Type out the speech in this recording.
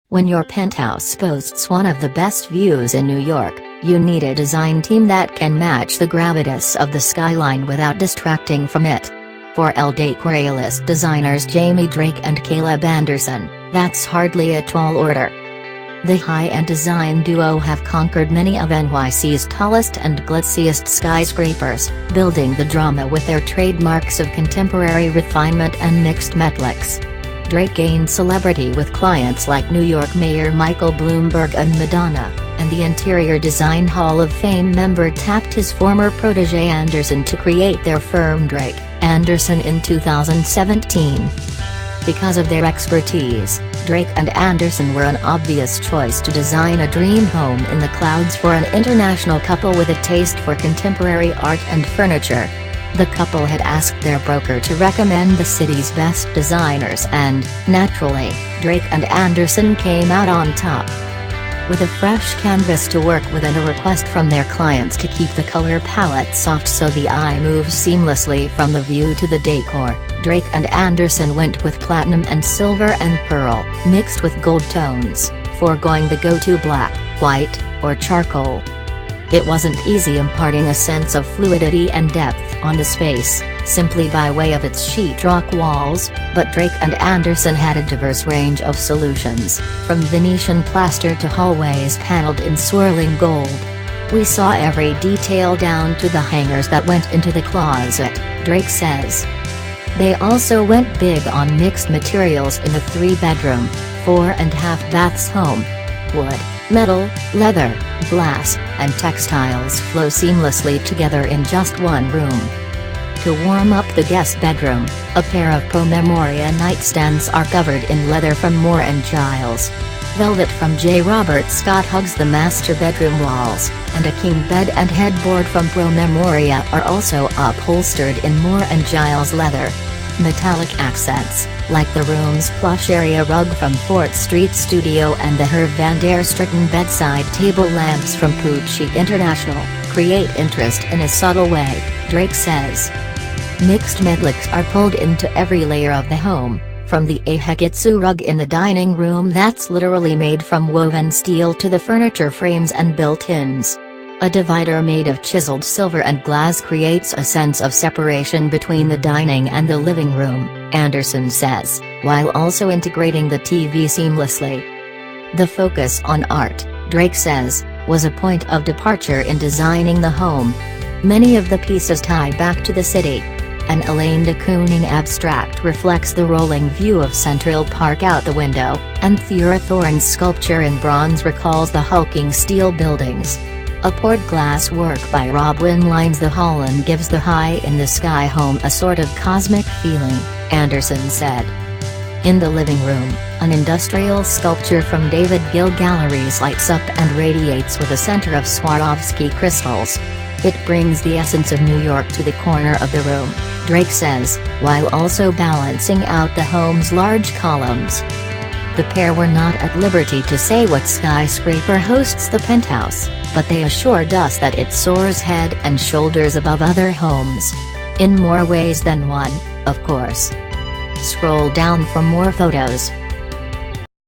When your penthouse boasts one of the best views in New York, you need a design team that can match the gravitas of the skyline without distracting from it. For El Decor A-list designers Jamie Drake and Caleb Anderson, that's hardly a tall order. The high-end design duo have conquered many of NYC's tallest and glitziest skyscrapers, building the drama with their trademarks of contemporary refinement and mixed metallics. Drake gained celebrity with clients like New York Mayor Michael Bloomberg and Madonna, and the Interior Design Hall of Fame member tapped his former protege Anderson to create their firm Drake Anderson in 2017. Because of their expertise, Drake and Anderson were an obvious choice to design a dream home in the clouds for an international couple with a taste for contemporary art and furniture. The couple had asked their broker to recommend the city's best designers and, naturally, Drake and Anderson came out on top. With a fresh canvas to work with and a request from their clients to keep the color palette soft so the eye moves seamlessly from the view to the decor, Drake and Anderson went with platinum and silver and pearl, mixed with gold tones, foregoing the go-to black, white, or charcoal. It wasn't easy imparting a sense of fluidity and depth on the space, simply by way of its sheetrock walls, but Drake and Anderson had a diverse range of solutions, from Venetian plaster to hallways paneled in swirling gold. We saw every detail down to the hangers that went into the closet, Drake says. They also went big on mixed materials in the 3-bedroom, 4.5 baths home. Wood, metal, leather, glass, and textiles flow seamlessly together in just one room. To warm up the guest bedroom, a pair of Pro Memoria nightstands are covered in leather from Moore & Giles. Velvet from J. Robert Scott hugs the master bedroom walls, and a king bed and headboard from Pro Memoria are also upholstered in Moore & Giles leather. Metallic accents, like the room's plush area rug from Fort Street Studio and the Herb van der Stritten bedside table lamps from Pucci International, create interest in a subtle way, Drake says. Mixed metallics are pulled into every layer of the home, from the Ehekitsu rug in the dining room that's literally made from woven steel to the furniture frames and built-ins. A divider made of chiseled silver and glass creates a sense of separation between the dining and the living room, Anderson says, while also integrating the TV seamlessly. The focus on art, Drake says, was a point of departure in designing the home. Many of the pieces tie back to the city. An Elaine de Kooning abstract reflects the rolling view of Central Park out the window, and Thura Thorne's sculpture in bronze recalls the hulking steel buildings. A poured glass work by Rob Wynn lines the hall and gives the high-in-the-sky home a sort of cosmic feeling, Anderson said. In the living room, an industrial sculpture from David Gill Galleries lights up and radiates with a center of Swarovski crystals. It brings the essence of New York to the corner of the room, Drake says, while also balancing out the home's large columns. The pair were not at liberty to say what skyscraper hosts the penthouse, but they assured us that it soars head and shoulders above other homes. In more ways than one, of course. Scroll down for more photos.